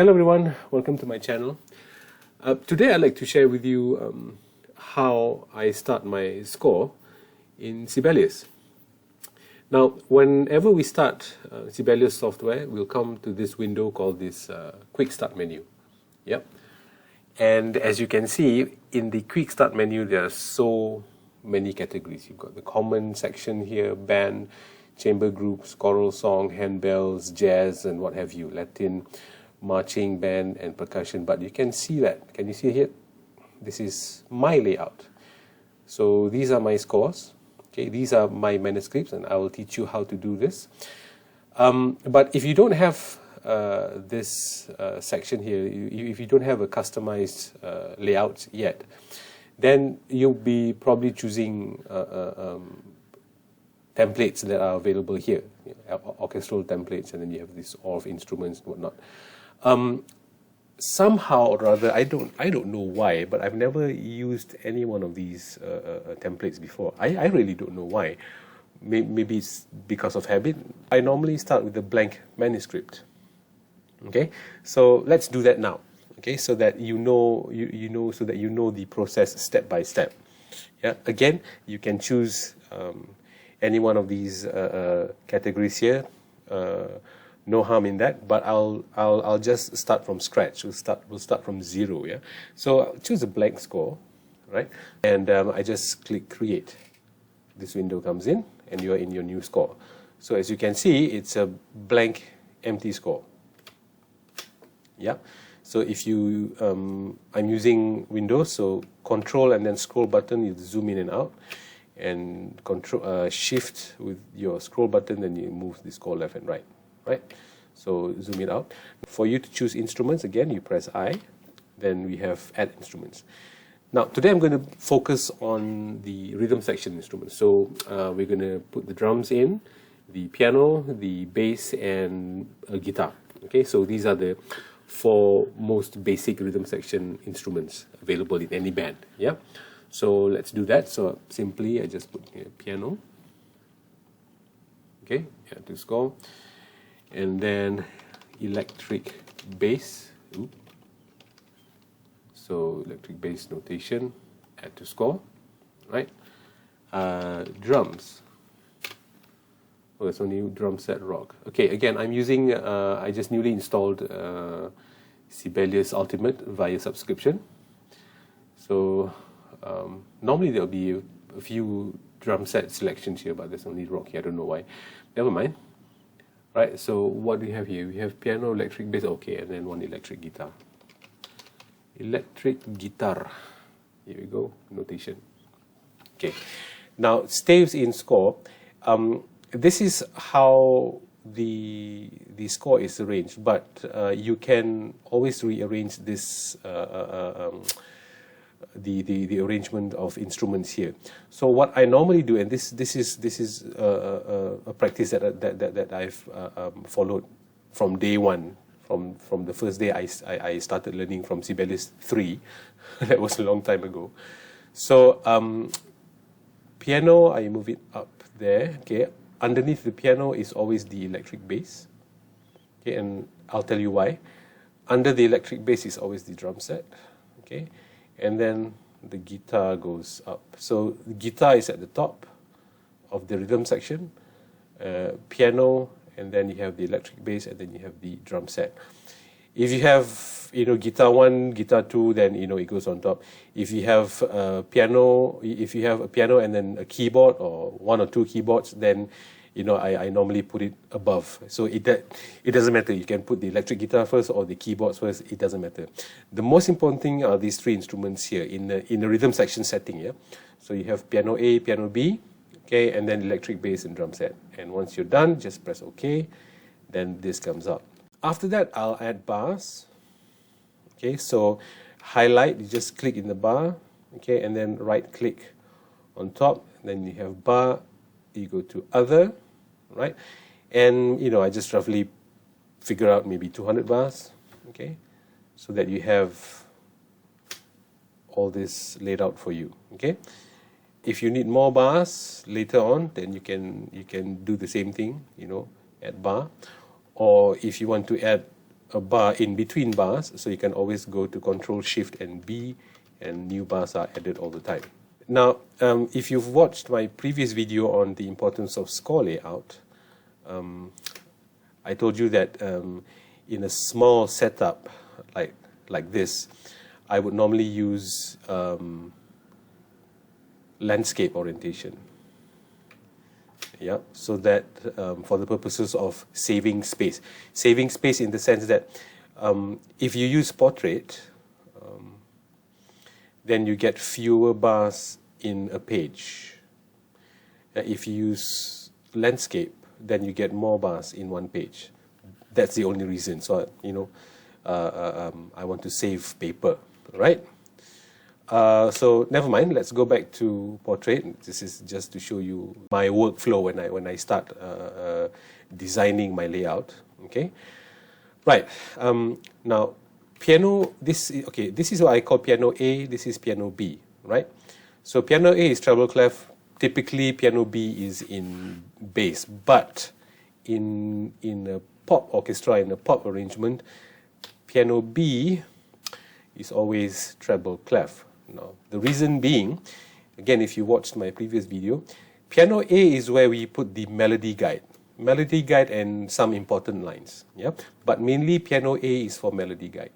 Hello everyone, welcome to my channel. Today I'd like to share with you how I start my score in Sibelius. Now, whenever we start Sibelius software, we'll come to this window called this Quick Start menu. Yep. And as you can see, in the Quick Start menu, there are so many categories. You've got the common section here, band, chamber groups, choral song, handbells, jazz, and what have you, Latin, marching band, and percussion. But you can see that. Can you see here? This is my layout. So these are my scores. Okay, these are my manuscripts, and I will teach you how to do this. But if you don't have this section here, if you don't have a customized layout yet, then you'll be probably choosing templates that are available here, orchestral templates, and then you have this all of instruments and whatnot. Somehow or other, I don't know why, but I've never used any one of these templates before. I really don't know why. Maybe it's because of habit. I normally start with a blank manuscript. Okay, so let's do that now. Okay, so that you know the process step by step. Yeah, again, you can choose any one of these categories here. No harm in that, but I'll just start from scratch. We'll start from zero. Yeah, so I'll choose a blank score, right? And I just click create. This window comes in, and you are in your new score. So as you can see, it's a blank, empty score. Yeah. So if you, I'm using Windows, so Control and then scroll button, you zoom in and out, and Control Shift with your scroll button, then you move the score left and right. Right, so zoom it out. For you to choose instruments, again, you press I, then we have add instruments. Now, today I'm going to focus on the rhythm section instruments. So we're going to put the drums in, the piano, the bass, and a guitar. Okay, so these are the four most basic rhythm section instruments available in any band. Yeah, so let's do that. So simply, I just put here piano. Okay, add to score. And then electric bass. Oops. So electric bass notation, add to score, right? Drums. Oh, it's only drum set rock. Okay, again, I'm using, I just newly installed Sibelius Ultimate via subscription. So normally there'll be a few drum set selections here, but there's only rock here, I don't know why. Never mind. Right, so what do we have here? We have piano, electric bass, okay, and then one electric guitar. Electric guitar. Here we go, notation. Okay, now staves in score. This is how the score is arranged, but you can always rearrange this the arrangement of instruments here. So what I normally do, and this is a practice that I've followed from day one, from the first day I started learning from Sibelius 3. That was a long time ago. So piano, I move it up there. Okay, underneath the piano is always the electric bass. Okay, and I'll tell you why. Under the electric bass is always the drum set. Okay. And then the guitar goes up. So the guitar is at the top of the rhythm section, piano, and then you have the electric bass, and then you have the drum set. If you have, guitar 1, guitar 2, then, it goes on top. If you have a piano and then a keyboard or one or two keyboards, then I normally put it above. So it doesn't matter. You can put the electric guitar first or the keyboards first. It doesn't matter. The most important thing are these three instruments here in the rhythm section setting. Yeah. So you have piano A, piano B, okay, and then electric bass and drum set. And once you're done, just press OK. Then this comes up. After that, I'll add bars. Okay. So highlight. You just click in the bar. Okay, and then right click on top. Then you have bar. You go to other, right? And I just roughly figure out maybe 200 bars, okay, so that you have all this laid out for you. Okay, if you need more bars later on, then you can do the same thing, add bar. Or if you want to add a bar in between bars, so you can always go to Control Shift and B, and new bars are added all the time. Now, if you've watched my previous video on the importance of score layout, I told you that in a small setup like this, I would normally use landscape orientation. Yeah, so that for the purposes of saving space. Saving space in the sense that if you use portrait, then you get fewer bars in a page. If you use landscape, then you get more bars in one page. That's the only reason. So, I want to save paper, right? So never mind, let's go back to portrait. This is just to show you my workflow when I start designing my layout. Okay, right. Now, piano. This is what I call piano A. This is piano B, right? So piano A is treble clef. Typically, piano B is in bass, but in a pop orchestra, in a pop arrangement, piano B is always treble clef. Now, the reason being, again, if you watched my previous video, piano A is where we put the melody guide and some important lines. Yeah, but mainly piano A is for melody guide.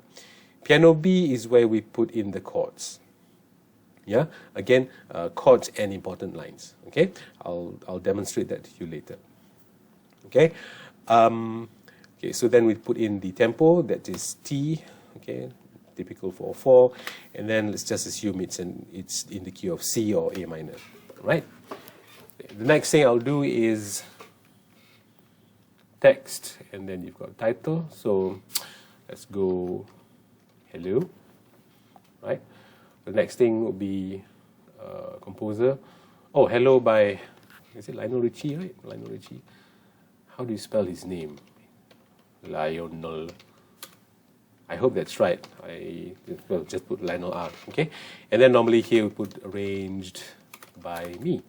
Piano B is where we put in the chords. Yeah, again, chords and important lines. Okay, I'll demonstrate that to you later. Okay, okay. So then we put in the tempo, that is T. Okay, typical 4/4, and then let's just assume it's in the key of C or A minor. Right. The next thing I'll do is text, and then you've got title. So let's go hello. Right. The next thing will be composer. Oh, hello by, is it Lionel Richie, right? Lionel Richie. How do you spell his name? Lionel. I hope that's right. Well, just put Lionel R. Okay, and then normally here we put arranged by me.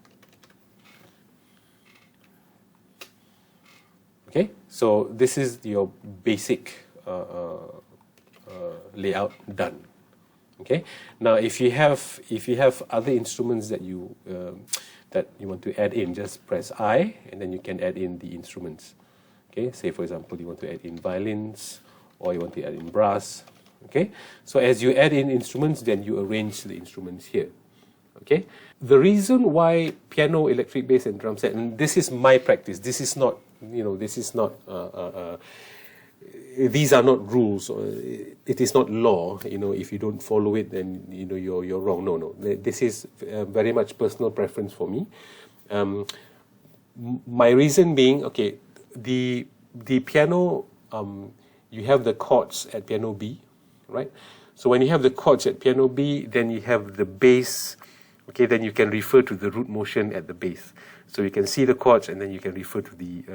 Okay, so this is your basic layout done. Okay, now if you have other instruments that you want to add in, just press I, and then you can add in the instruments. Okay, say for example you want to add in violins, or you want to add in brass. Okay, so as you add in instruments, then you arrange the instruments here. Okay, the reason why piano, electric bass, and drum set, and this is my practice. This is not, this is not. These are not rules. It is not law. If you don't follow it, then you're wrong. No. This is very much personal preference for me. My reason being, okay, the piano. You have the chords at piano B, right? So when you have the chords at piano B, then you have the bass. Okay, then you can refer to the root motion at the bass. So you can see the chords, and then you can refer to the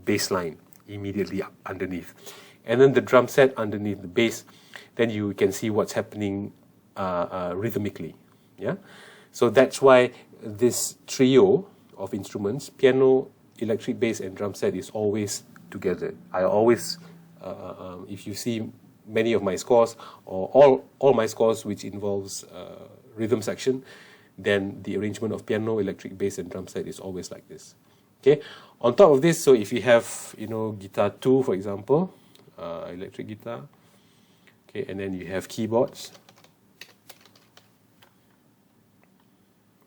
bass line immediately underneath. And then the drum set underneath the bass, then you can see what's happening rhythmically. Yeah, so that's why this trio of instruments, piano, electric bass, and drum set, is always together. I always, if you see many of my scores, or all my scores which involves rhythm section, then the arrangement of piano, electric bass, and drum set is always like this. Okay. On top of this, so if you have guitar 2, for example, electric guitar, okay, and then you have keyboards,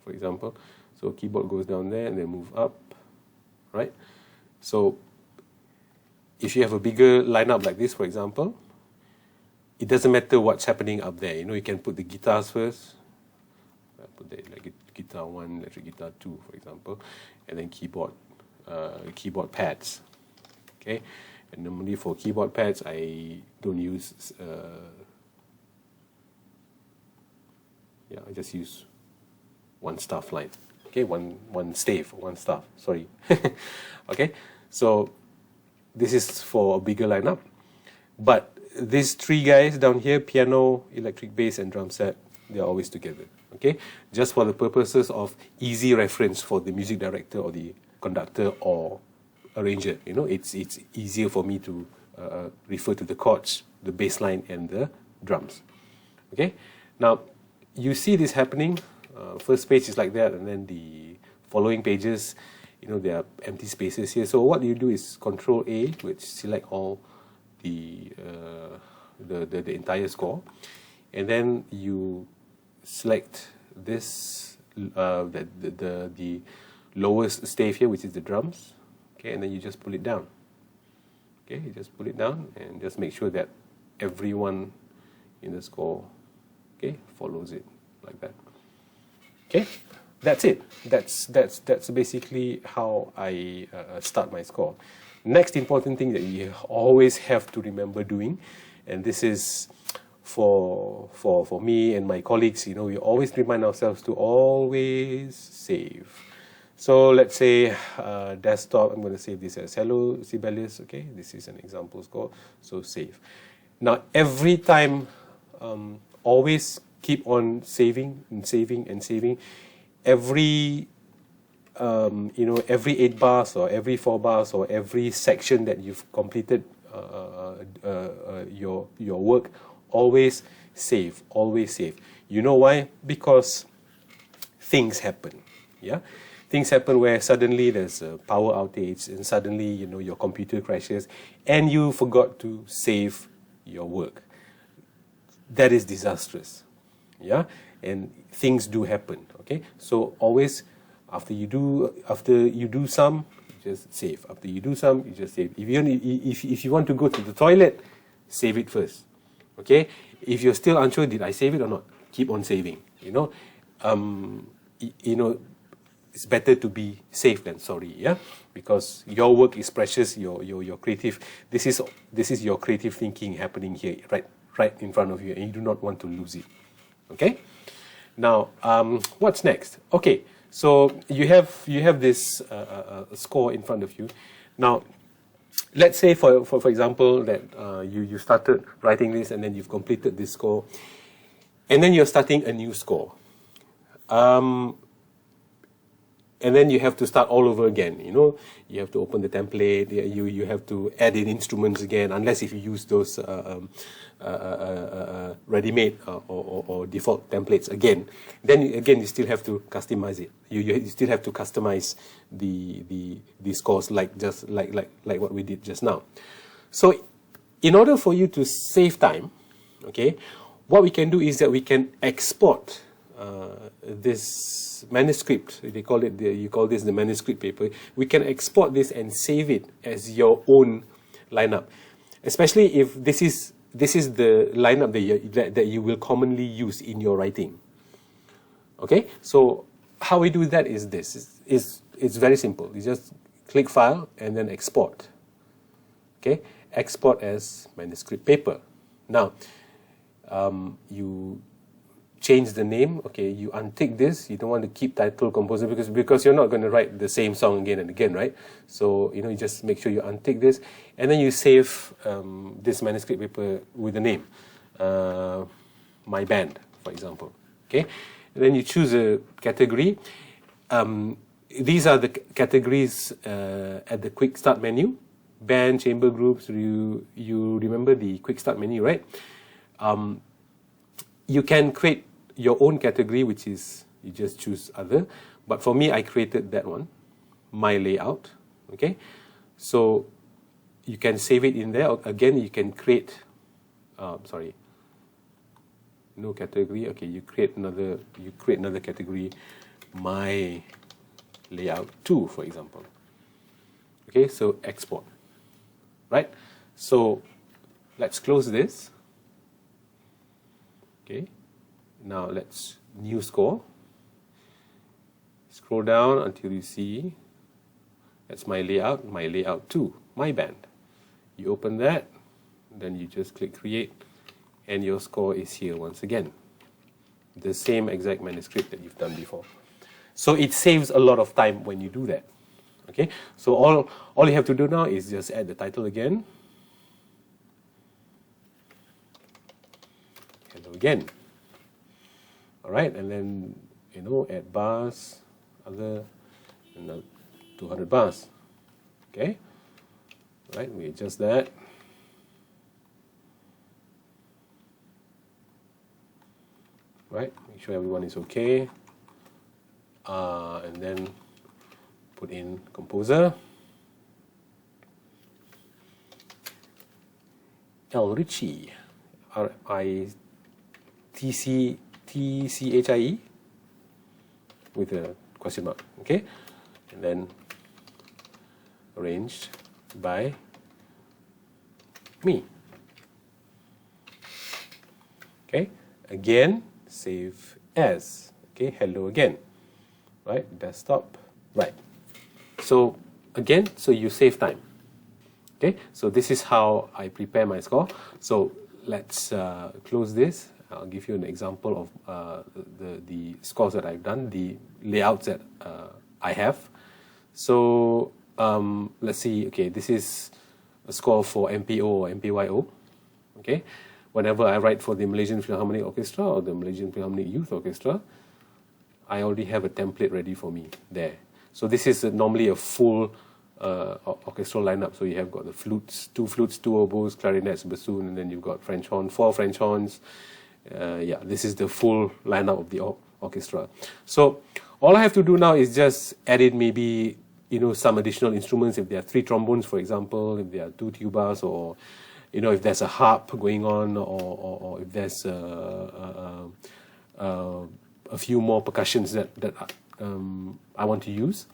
for example. So keyboard goes down there and then move up, right? So if you have a bigger lineup like this, for example, it doesn't matter what's happening up there. You can put the guitars first. I put the like guitar 1, electric guitar 2, for example, and then keyboard pads. Okay, and normally for keyboard pads, I don't use. I just use one staff line. Okay, one stave, one staff. Sorry. Okay, so this is for a bigger lineup, but these three guys down here, piano, electric bass, and drum set, they're always together. Okay, just for the purposes of easy reference for the music director or the conductor or arranger. It's easier for me to refer to the chords, the bass line and the drums. Okay, now you see this happening. First page is like that, and then the following pages, you know, there are empty spaces here. So what you do is Control A, which select all the entire score, and then you select this the lowest stave here, which is the drums. Okay, and then you just pull it down. Okay, you just pull it down and just make sure that everyone in the score, okay, follows it like that. Okay, that's it. That's basically how I start my score. Next important thing that you always have to remember doing, and this is for me and my colleagues, you know, we always remind ourselves to always save. So let's say desktop, I'm going to save this as hello Sibelius. Okay, this is an example score, so save. Now every time, always keep on saving and saving and saving. Every you know, every 8 bars or every 4 bars or every section that you've completed your work, always save, always save. You know why? Because things happen. Yeah, things happen where suddenly there's a power outage, and suddenly, you know, your computer crashes and you forgot to save your work. That is disastrous. Yeah, and things do happen. Okay, so always after you do some, you just save. After you do some, you just save. If you want to go to the toilet, save it first. Okay, if you're still unsure, did I save it or not? Keep on saving. You know, it's better to be safe than sorry. Yeah, because your work is precious. Your creative. This is your creative thinking happening here, right in front of you, and you do not want to lose it. Okay. Now, what's next? Okay, so you have this score in front of you. Now, let's say for example that you started writing this and then you've completed this score, and then you're starting a new score, and then you have to start all over again. You know, you have to open the template. You have to add in instruments again, unless if you use those ready-made or default templates again. Then again, you still have to customize it. You still have to customize the scores like what we did just now. So, in order for you to save time, okay, what we can do is that we can export this manuscript. They call it you call this the manuscript paper. We can export this and save it as your own lineup, especially if this is the lineup that you will commonly use in your writing. Okay, so how we do that is this. It's very simple. You just click File and then Export. Okay, export as manuscript paper. Now, you change the name. Okay, you untick this. You don't want to keep title composer because you're not going to write the same song again and again, right? So you just make sure you untick this, and then you save this manuscript paper with a name, My Band, for example. Okay, and then you choose a category. These are the categories at the Quick Start menu. Band, chamber groups. You remember the Quick Start menu, right? You can create your own category, which is you just choose other. But for me, I created that one, My Layout. Okay, so you can save it in there. Again, you can create. No category. Okay, you create another category, My Layout 2, for example. Okay, so export. Right. So let's close this. Okay, now let's new score. Scroll down until you see that's My Layout 2, My Band. You open that, then you just click Create, and your score is here once again. The same exact manuscript that you've done before. So it saves a lot of time when you do that. Okay, so all you have to do now is just add the title again. Again, all right, and then add bars, other 200 bars. Okay, all right, we adjust that. right? Make sure everyone is okay. And then put in composer. L. Ritchie, R-I-T-C-T-C-H-I-E with a question mark, okay? And then arranged by me. Okay, again, save as. Okay, hello again. Right, desktop. Right. So again, so you save time. Okay, so this is how I prepare my score. So let's close this. I'll give you an example of the scores that I've done, the layouts that I have. So let's see. Okay, this is a score for MPO or MPYO. Okay, whenever I write for the Malaysian Philharmonic Orchestra or the Malaysian Philharmonic Youth Orchestra, I already have a template ready for me there. So this is normally a full orchestral lineup. So you have got the flutes, two oboes, clarinets, bassoon, and then you've got French horn, 4 French horns. Yeah, this is the full lineup of the orchestra. So all I have to do now is just add in maybe, you know, some additional instruments. If there are 3 trombones, for example, if there are 2 tubas, or, you know, if there's a harp going on, or if there's a few more percussions that I want to use.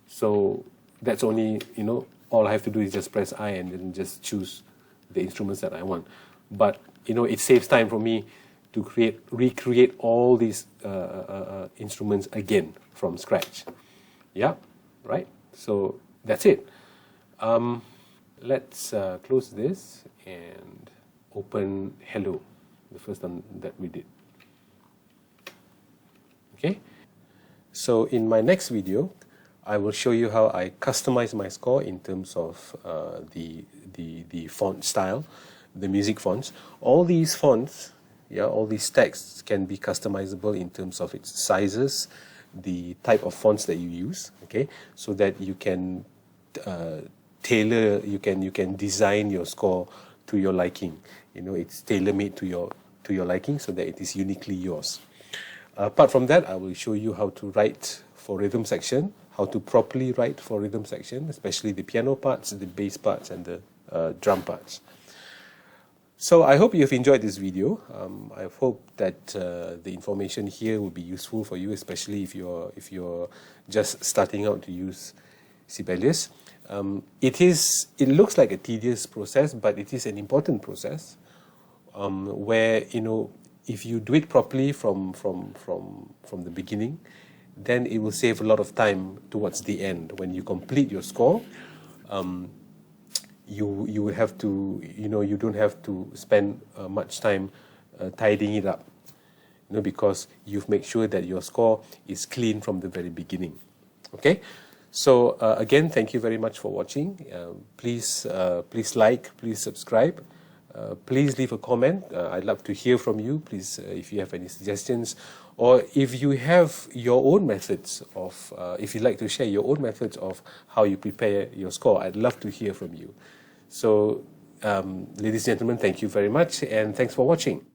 So that's only, you know, all I have to do is just press I and then just choose the instruments that I want. But, you know, it saves time for me to recreate all these instruments again from scratch. Yeah, right? So that's it. Let's close this and open Hello, the first one that we did. Okay, so in my next video, I will show you how I customize my score in terms of the font style, the music fonts. All these fonts, yeah, all these texts can be customizable in terms of its sizes, the type of fonts that you use. Okay, so that you can tailor, you can design your score to your liking. You know, it's tailor-made to your liking, so that it is uniquely yours. Apart from that, I will show you how to write for rhythm section, how to properly write for rhythm section, especially the piano parts, the bass parts, and the drum parts. So I hope you've enjoyed this video. I hope that the information here will be useful for you, especially if you're just starting out to use Sibelius. It looks like a tedious process, but it is an important process, where, you know, if you do it properly from the beginning, then it will save a lot of time towards the end. When you complete your score, you will have to, you know, you don't have to spend much time tidying it up, you know, because you've made sure that your score is clean from the very beginning. Okay, so again, thank you very much for watching. Please like, please subscribe. Please leave a comment. I'd love to hear from you. Please, if you have any suggestions, or if you have your own methods of, if you'd like to share your own methods of how you prepare your score, I'd love to hear from you. So, ladies and gentlemen, thank you very much, and thanks for watching.